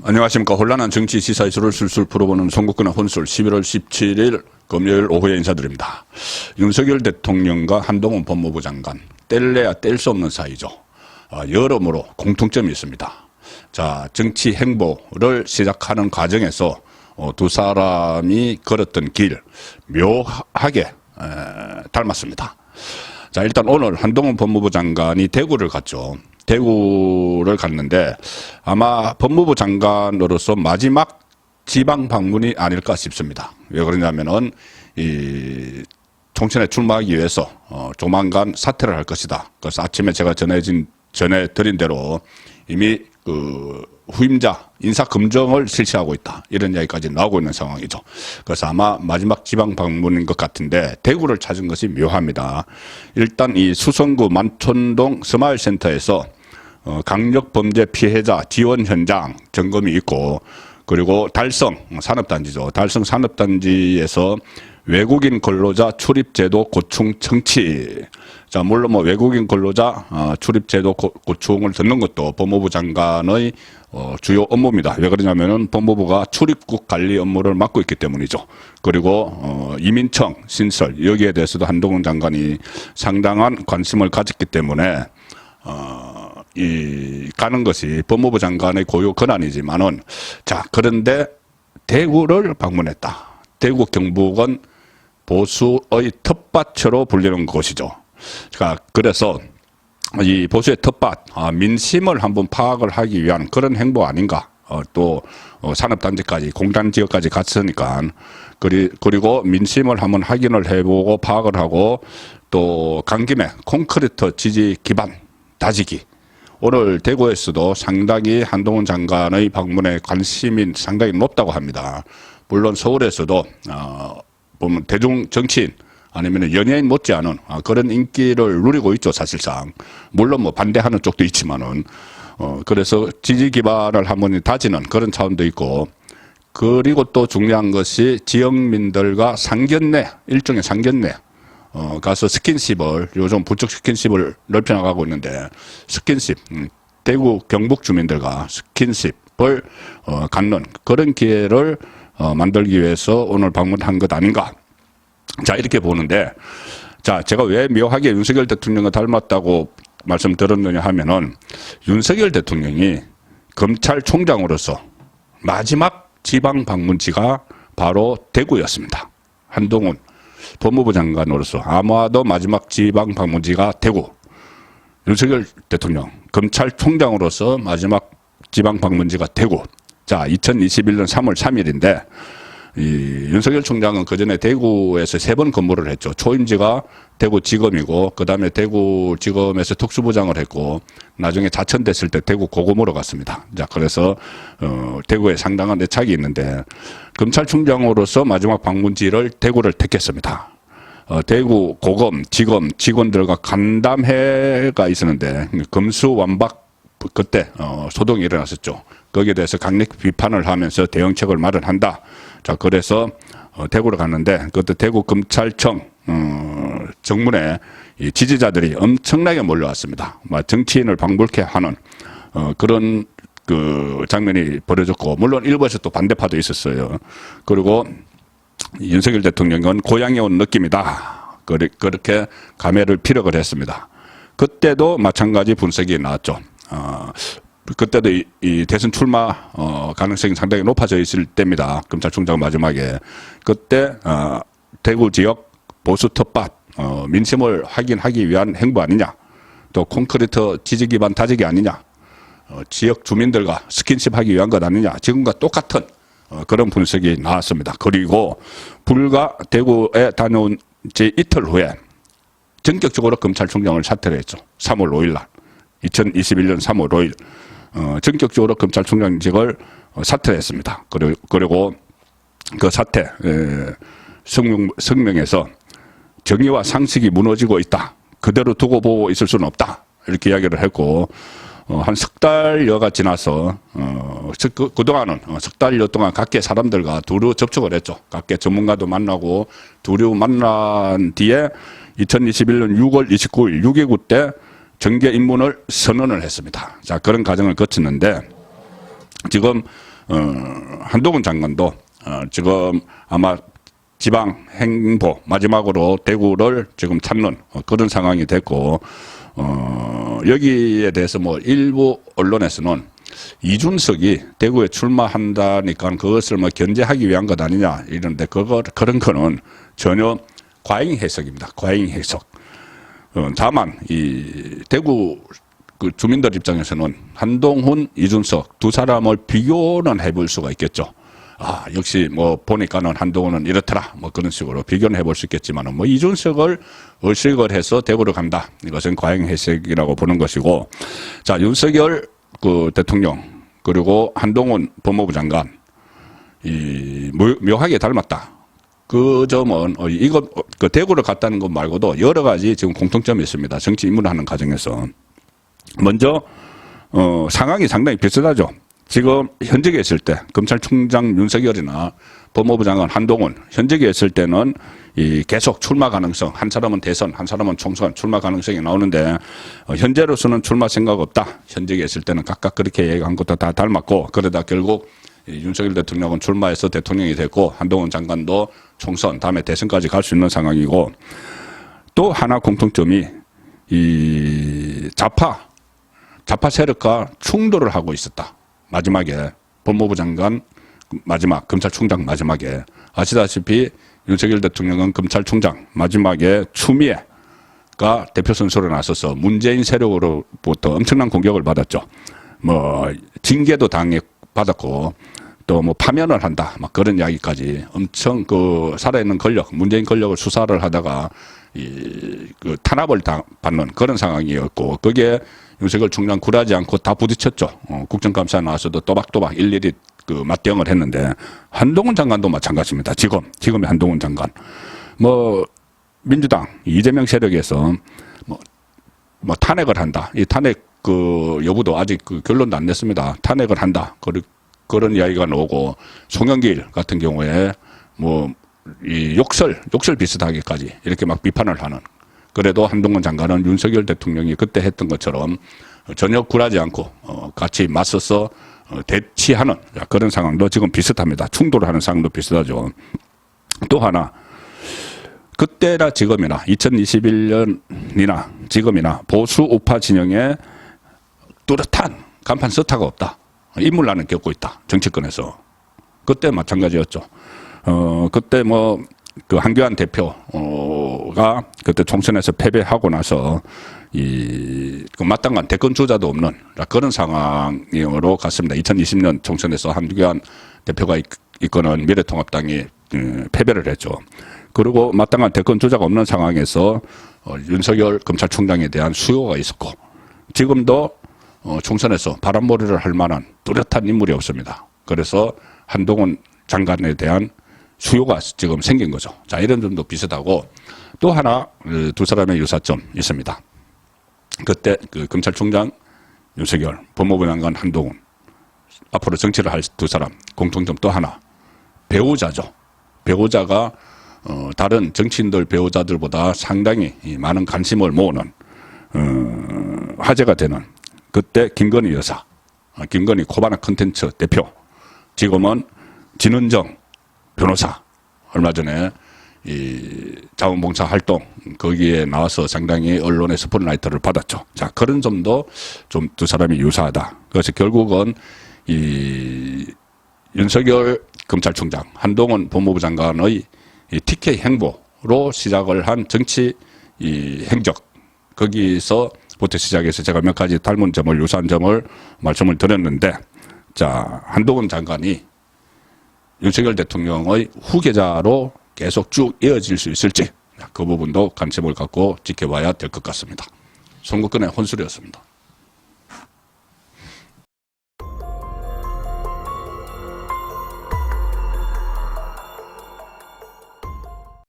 안녕하십니까. 혼란한 정치 시사 이슈를 술술 풀어보는 송국근의 혼술 11월 17일 금요일 오후에 인사드립니다. 윤석열 대통령과 한동훈 법무부 장관 뗄래야 뗄 수 없는 사이죠. 여러모로 공통점이 있습니다. 자, 정치 행보를 시작하는 과정에서 두 사람이 걸었던 길 묘하게 닮았습니다. 자, 일단 오늘 한동훈 법무부 장관이 대구를 갔죠. 대구를 갔는데 아마 법무부 장관으로서 마지막 지방 방문이 아닐까 싶습니다. 왜 그러냐면은 이 총선에 출마하기 위해서 조만간 사퇴를 할 것이다. 그래서 아침에 제가 전해드린 대로 이미 그 후임자 인사 검증을 실시하고 있다. 이런 이야기까지 나오고 있는 상황이죠. 그래서 아마 마지막 지방 방문인 것 같은데 대구를 찾은 것이 묘합니다. 일단 이 수성구 만촌동 스마일센터에서 강력범죄 피해자 지원 현장 점검이 있고, 그리고 달성 산업단지죠. 달성 산업단지에서 외국인 근로자 출입제도 고충 청취. 자, 물론 뭐 외국인 근로자 출입제도 고충을 듣는 것도 법무부 장관의 주요 업무입니다. 왜 그러냐면은 법무부가 출입국 관리 업무를 맡고 있기 때문이죠. 그리고 이민청 신설 여기에 대해서도 한동훈 장관이 상당한 관심을 가졌기 때문에 가는 것이 법무부 장관의 고유 권한이지만은, 자, 그런데 대구를 방문했다. 대구 경북은 보수의 텃밭으로 불리는 곳이죠. 자, 그래서 이 보수의 텃밭, 민심을 한번 파악을 하기 위한 그런 행보 아닌가. 또 산업단지까지 공단지역까지 갔으니까 그리고 민심을 한번 확인을 해보고 파악을 하고, 또 간 김에 콘크리트 지지 기반 다지기. 오늘 대구에서도 상당히 한동훈 장관의 방문에 관심이 상당히 높다고 합니다. 물론 서울에서도 보면 대중 정치인 아니면 연예인 못지않은 그런 인기를 누리고 있죠, 사실상. 물론 뭐 반대하는 쪽도 있지만은 그래서 지지 기반을 한번 다지는 그런 차원도 있고, 그리고 또 중요한 것이 지역민들과 상견례, 일종의 상견례 가서 스킨십을, 요즘 부쩍 스킨십을 넓혀나가고 있는데, 스킨십, 대구 경북 주민들과 스킨십을 갖는 그런 기회를 만들기 위해서 오늘 방문한 것 아닌가. 자, 이렇게 보는데, 자, 제가 왜 묘하게 윤석열 대통령과 닮았다고 말씀드렸느냐 하면은, 윤석열 대통령이 검찰총장으로서 마지막 지방 방문지가 바로 대구였습니다. 한동훈 법무부 장관으로서 아마도 마지막 지방 방문지가 대구, 윤석열 대통령 검찰총장으로서 마지막 지방 방문지가 대구. 자, 2021년 3월 3일인데 이 윤석열 총장은 그전에 대구에서 3번 근무를 했죠. 초임지가 대구지검이고, 그 다음에 대구지검에서 특수부장을 했고, 나중에 자천됐을 때 대구 고검으로 갔습니다. 자, 그래서 대구에 상당한 애착이 있는데, 검찰총장으로서 마지막 방문지를 대구를 택했습니다. 대구 고검, 지검 직원들과 간담회가 있었는데 검수완박 그때 소동이 일어났었죠. 거기에 대해서 강력 비판을 하면서 대응책을 마련한다. 자, 그래서 대구로 갔는데 그때 대구 검찰청 정문에 이 지지자들이 엄청나게 몰려왔습니다. 정치인을 방불케 하는 그런 그 장면이 벌어졌고, 물론 일부에서 또 반대파도 있었어요. 그리고 윤석열 대통령은 고향에 온 느낌이다. 그렇게 감회를 피력을 했습니다. 그때도 마찬가지 분석이 나왔죠. 그때도 이 대선 출마 가능성이 상당히 높아져 있을 때입니다. 검찰총장 마지막에. 그때 대구 지역 보수 텃밭 민심을 확인하기 위한 행보 아니냐. 또 콘크리트 지지 기반 다지기 아니냐. 지역 주민들과 스킨십 하기 위한 것 아니냐. 지금과 똑같은 그런 분석이 나왔습니다. 그리고 불과 대구에 다녀온 지 이틀 후에 전격적으로 검찰총장을 사퇴를 했죠. 3월 5일 날. 2021년 3월 5일. 전격적으로 검찰총장직을 사퇴를 했습니다. 그리고 그 사퇴 성명에서 정의와 상식이 무너지고 있다. 그대로 두고 보고 있을 수는 없다. 이렇게 이야기를 했고, 한 석 달여가 지나서 그동안은 석 달여 동안 각계 사람들과 두루 접촉을 했죠. 각계 전문가도 만나고 두루 만난 뒤에 2021년 6월 29일 6.29 때 정계 입문을 선언을 했습니다. 자, 그런 과정을 거쳤는데 지금 한동훈 장관도 지금 아마 지방 행보 마지막으로 대구를 지금 찾는 그런 상황이 됐고, 여기에 대해서 뭐 일부 언론에서는 이준석이 대구에 출마한다니까 그것을 뭐 견제하기 위한 것 아니냐 이런데 그런 거는 전혀 과잉 해석입니다. 과잉 해석. 다만 이 대구 그 주민들 입장에서는 한동훈, 이준석 두 사람을 비교는 해볼 수가 있겠죠. 아, 역시 뭐 보니까는 한동훈은 이렇더라. 뭐 그런 식으로 비교는 해볼 수 있겠지만은 뭐 이준석을 의식을 해서 대구로 간다. 이것은 과잉 해석이라고 보는 것이고, 자, 윤석열 그 대통령 그리고 한동훈 법무부 장관 이 묘하게 닮았다. 그 점은 이거 그 대구를 갔다는 것 말고도 여러 가지 지금 공통점이 있습니다. 정치 입문을 하는 과정에서. 먼저 상황이 상당히 비슷하죠. 지금 현직에 있을 때 검찰총장 윤석열이나 법무부 장관 한동훈 현직에 있을 때는 이 계속 출마 가능성, 한 사람은 대선, 한 사람은 총선 출마 가능성이 나오는데 현재로서는 출마 생각 없다. 현직에 있을 때는 각각 그렇게 얘기한 것도 다 닮았고, 그러다 결국 윤석열 대통령은 출마해서 대통령이 됐고 한동훈 장관도 총선 다음에 대선까지 갈 수 있는 상황이고, 또 하나 공통점이 이 좌파 세력과 충돌을 하고 있었다. 마지막에 법무부 장관 마지막 검찰총장 마지막에 아시다시피 윤석열 대통령은 검찰총장 마지막에 추미애가 대표 선수로 나서서 문재인 세력으로부터 엄청난 공격을 받았죠. 뭐 징계도 받았고 또 뭐 파면을 한다 막 그런 이야기까지 엄청 그 살아있는 권력 문재인 권력을 수사를 하다가 그 탄압을 받는 그런 상황이었고, 그게 윤석열 총장 굴하지 않고 다 부딪혔죠. 국정감사에 나와서도 또박또박 일일이 그 맞대응을 했는데, 한동훈 장관도 마찬가지입니다. 지금의 한동훈 장관. 뭐 민주당 이재명 세력에서 뭐 탄핵을 한다. 이 탄핵 그 여부도 아직 그 결론도 안 냈습니다. 탄핵을 한다. 그런 이야기가 나오고, 송영길 같은 경우에 뭐 이 욕설 비슷하게까지 이렇게 막 비판을 하는. 그래도 한동훈 장관은 윤석열 대통령이 그때 했던 것처럼 전혀 굴하지 않고 같이 맞서서 대치하는 그런 상황도 지금 비슷합니다. 충돌하는 상황도 비슷하죠. 또 하나, 그때나 지금이나 2021년이나 지금이나 보수 우파 진영에 뚜렷한 간판 서타가 없다. 인물난을 겪고 있다. 정치권에서. 그때 마찬가지였죠. 그때 뭐 그 한교안 대표가 그때 총선에서 패배하고 나서 그 마땅한 대권 주자도 없는 그런 상황으로 갔습니다. 2020년 총선에서 한교안 대표가 이끄는 미래통합당이 패배를 했죠. 그리고 마땅한 대권 주자가 없는 상황에서 윤석열 검찰총장에 대한 수요가 있었고, 지금도 총선에서 바람몰이를 할 만한 뚜렷한 인물이 없습니다. 그래서 한동훈 장관에 대한 수요가 지금 생긴 거죠. 자, 이런 점도 비슷하고, 또 하나 두 사람의 유사점 있습니다. 그때 그 검찰총장 윤석열, 법무부 장관 한동훈, 앞으로 정치를 할 두 사람 공통점 또 하나, 배우자죠. 배우자가 다른 정치인들 배우자들보다 상당히 많은 관심을 모으는 화제가 되는, 그때 김건희 여사, 김건희 코바나 컨텐츠 대표, 지금은 진은정 변호사, 얼마 전에 이 자원봉사 활동 거기에 나와서 상당히 언론의 스포트라이트를 받았죠. 자, 그런 점도 좀 두 사람이 유사하다. 그래서 결국은 이 윤석열 검찰총장, 한동훈 법무부 장관의 이 TK 행보로 시작을 한 정치 이 행적, 거기서부터 시작해서 제가 몇 가지 닮은 점을, 유사한 점을 말씀을 드렸는데, 자, 한동훈 장관이 윤석열 대통령의 후계자로 계속 쭉 이어질 수 있을지, 그 부분도 관심을 갖고 지켜봐야 될 것 같습니다. 송국근의 혼술이었습니다.